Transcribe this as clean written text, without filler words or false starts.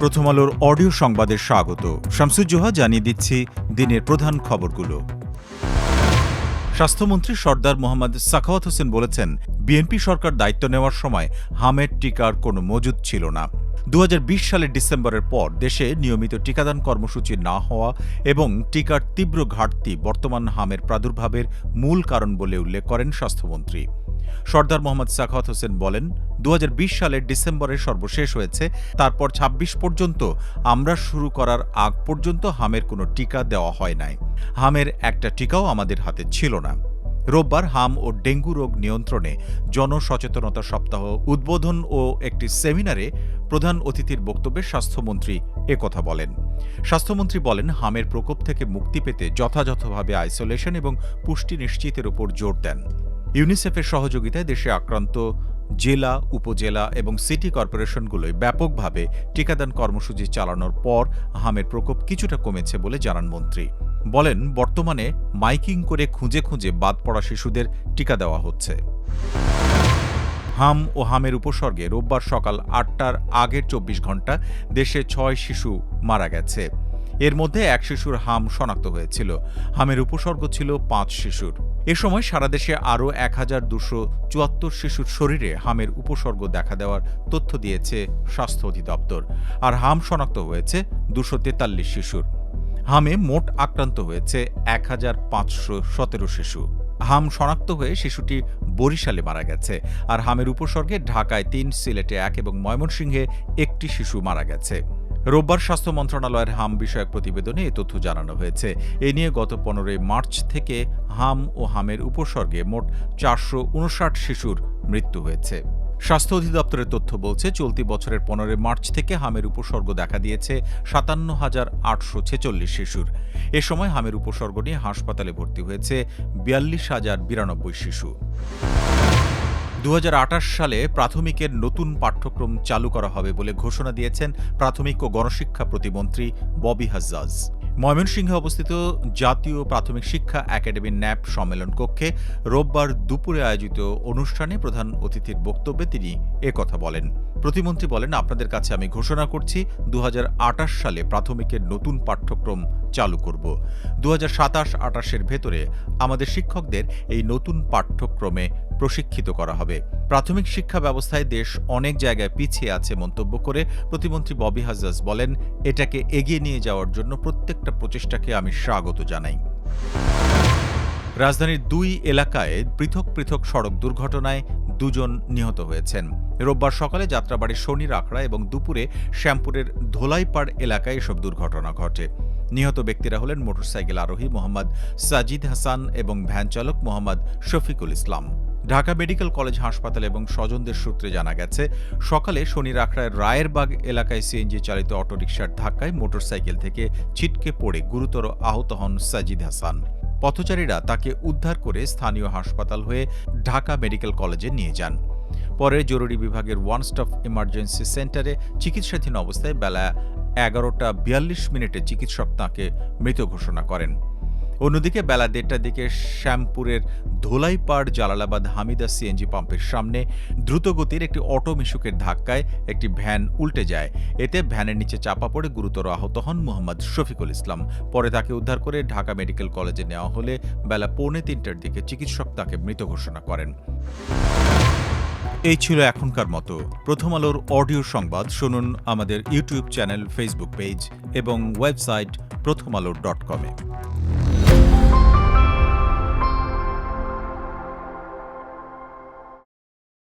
প্রথম আলোর অডিও সংবাদে স্বাগত। শামসুজ্জোহা জানিয়ে দিচ্ছি দিনের প্রধান খবরগুলো। স্বাস্থ্যমন্ত্রী সরদার মোহাম্মদ সাখাওয়াত হোসেন বলেছেন, বিএনপি সরকার দায়িত্ব নেওয়ার সময় হামের টিকার কোনো মজুদ ছিল না। 2020 সালের ডিসেম্বরের পর দেশে নিয়মিত টিকাদান কর্মসূচি না হওয়া এবং টিকার তীব্র ঘাটতি বর্তমান হামের প্রাদুর্ভাবের মূল কারণ বলে উল্লেখ করেন স্বাস্থ্যমন্ত্রী। সরদার মোহাম্মদ সাখাওয়াত হোসেন বলেন, 2020 সালের ডিসেম্বরে সর্বশেষ হয়েছে। তারপর 26 পর্যন্ত আমরা শুরু করার আগ পর্যন্ত হামের কোনো টিকা দেওয়া হয় নাই। হামের একটা টিকাও আমাদের হাতে ছিল না। রোববার হাম ও ডেঙ্গু রোগ নিয়ন্ত্রণে জনসচেতনতা সপ্তাহ উদ্বোধন ও একটি সেমিনারে প্রধান অতিথির বক্তব্যে স্বাস্থ্যমন্ত্রী একথা বলেন। স্বাস্থ্যমন্ত্রী বলেন, হামের প্রকোপ থেকে মুক্তি পেতে যথাযথভাবে আইসোলেশন এবং পুষ্টি নিশ্চিতের উপর জোর দেন। ইউনিসেফের সহযোগিতায় দেশে আক্রান্ত জেলা, উপজেলা এবং সিটি কর্পোরেশনগুলোয় ব্যাপকভাবে টিকাদান কর্মসূচি চালানোর পর হামের প্রকোপ কিছুটা কমেছে বলে জানান মন্ত্রী। বলেন, বর্তমানে মাইকিং করে খুঁজে খুঁজে বাদ পড়া শিশুদের টিকা দেওয়া হচ্ছে। হাম ও হামের উপসর্গে রোববার সকাল ৮টার আগের ২৪ ঘণ্টা দেশে ৬ শিশু মারা গেছে। এর মধ্যে ১ শিশুর হাম শনাক্ত হয়েছিল। হামের উপসর্গ ছিল ৫ শিশুর। এ সময় সারা দেশে আরও ১,২৭৪ শিশুর শরীরে হামের উপসর্গ দেখা দেওয়ার তথ্য দিয়েছে স্বাস্থ্য অধিদপ্তর। আর হাম শনাক্ত হয়েছে ২৪৩ শিশুর। হামে মোট আক্রান্ত হয়েছে ১,৫১৭ শিশু। হাম শনাক্ত হয়ে শিশুটি বরিশালে মারা গেছে। আর হামের উপসর্গে ঢাকায় ৩, সিলেটে ১ এবং ময়মনসিংহে ১টি শিশু মারা গেছে। রোববার স্বাস্থ্য মন্ত্রণালয়ের হাম বিষয়ক প্রতিবেদনে এ তথ্য জানানো হয়েছে। এ নিয়ে গত ১৫ মার্চ থেকে হাম ও হামের উপসর্গে মোট ৪৫৯ শিশুর মৃত্যু হয়েছে। স্বাস্থ্য অধিদপ্তরের তথ্য বলছে, চলতি বছরের ১৫ মার্চ থেকে হামের উপসর্গ দেখা দিয়েছে ৫৭,৮৪৬ শিশুর। এ সময় হামের উপসর্গ নিয়ে হাসপাতালে ভর্তি হয়েছে ৪২,০৯২ শিশু। ২০২৮ সালে প্রাথমিকের নতুন পাঠ্যক্রম চালু করা হবে বলে ঘোষণা দিয়েছেন প্রাথমিক ও গণশিক্ষা প্রতিমন্ত্রী ববি হাজ্জাজ। ময়মনসিংহে অবস্থিত জাতীয় প্রাথমিক শিক্ষা একাডেমির ন্যাপ সম্মেলন কক্ষে রোববার দুপুরে আয়োজিত অনুষ্ঠানে প্রধান অতিথির বক্তব্যে তিনি একথা বলেন। প্রতিমন্ত্রী বলেন, আপনাদের কাছে আমি ঘোষণা করছি ২০২৮ সালে প্রাথমিকের নতুন পাঠ্যক্রম চালু করব। ২০২৭-২৮-এর ভেতরে আমাদের শিক্ষকদের এই নতুন পাঠ্যক্রমে প্রশিক্ষিত করা হবে। প্রাথমিক শিক্ষা ব্যবস্থায় দেশ অনেক জায়গায় পিছিয়ে আছে মন্তব্য করে প্রতিমন্ত্রী ববি হাজ্জাজ বলেন, এটাকে এগিয়ে নিয়ে যাওয়ার জন্য প্রত্যেকটা প্রচেষ্টাকে আমি স্বাগত জানাই। রাজধানীর ২ এলাকায় পৃথক পৃথক সড়ক দুর্ঘটনায় ২ জন নিহত হয়েছেন। রোববার সকালে যাত্রাবাড়ির শনির আখড়া এবং দুপুরে শ্যামপুরের ধোলাইপাড় এলাকায় এসব দুর্ঘটনা ঘটে। নিহত ব্যক্তিরা হলেন মোটরসাইকেল আরোহী মোহাম্মদ সাজিদ হাসান এবং ভ্যান চালক মোহাম্মদ শফিকুল ইসলাম। ঢাকা মেডিকেল কলেজ হাসপাতাল এবং স্বজনদের সূত্রে জানা গেছে, সকালে শনির আখড়ায় রায়েরবাগ এলাকায় সিএনজি চালিত অটোরিকশার ধাক্কায় মোটরসাইকেল থেকে ছিটকে পড়ে গুরুতর আহত হন সাজিদ হাসান। পথচারীরা তাকে উদ্ধার করে স্থানীয় হাসপাতাল হয়ে ঢাকা মেডিকেল কলেজে নিয়ে যান। পরে জরুরি বিভাগের ওয়ান স্টপ ইমার্জেন্সি সেন্টারে চিকিৎসাধীন অবস্থায় বেলা ১১:৪২ চিকিৎসক তাঁকে মৃত ঘোষণা করেন। অন্যদিকে বেলা ১:৩০টার দিকে শ্যামপুরের ধোলাইপাড় জালালাবাদ হামিদা সিএনজি পাম্পের সামনে দ্রুতগতির একটি অটো মিশুকের ধাক্কায় একটি ভ্যান উল্টে যায়। এতে ভ্যানের নিচে চাপা পড়ে গুরুতর আহত হন মোহাম্মদ শফিকুল ইসলাম। পরে তাকে উদ্ধার করে ঢাকা মেডিকেল কলেজে নেওয়া হলে বেলা ২:৩০টার দিকে চিকিৎসক তাকে মৃত ঘোষণা করেন। এই ছিল এখনকার মতো প্রথম আলোর অডিও সংবাদ। শুনুন আমাদের ইউটিউব চ্যানেল, ফেসবুক পেজ এবং ওয়েবসাইট prothomalo.com-এ।